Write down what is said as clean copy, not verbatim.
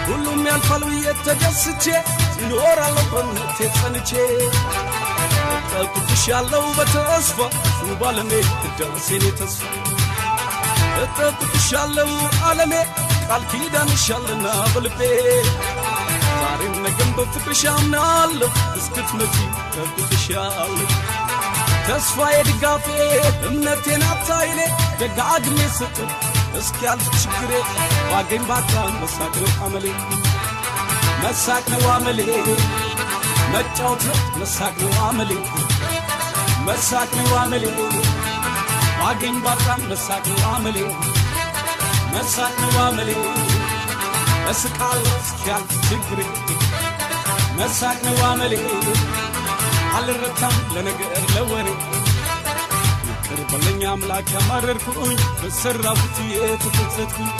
ሁሉም ያልፋል ብዬ ተደስቼ እኖራለሁ በእምነቴ ጸንቼ እጠብቅሻለሁ በተስፋ ባለሜ ደረሰኝ ተስፋ እጠብቅሻለሁ ዓለሜ ቃል ኪዳንሻልና በልቤ ዛሬም ነገም በፍቅርሽ አምናለሁ እስክትመጪ እጠብቅሻለሁ ተስፋዬ ድጋፌ እምነቴ ናት ኃይሌ ደጋግሜ ስጥር እስኪያልፍ ችግሬ ባገኝ ባጣም መሳቅ ነው አመሌ መሳቅ ነው አመሌ መጫወት መሳቅ ነው አመሌ መሳቅ ነው አመሌ ባገኝ ባጣም መሳቅ ነው አመሌ መሳቅ ነው አመሌ እስቃለሁ እስኪያልፍ ችግሬ መሳቅ ነው አመሌ አልረታም ለነገር ለወሬ ይቅር በለኝ አምላክ ያማረርኩኝ በሰራሁት የተጸጸትኩኝ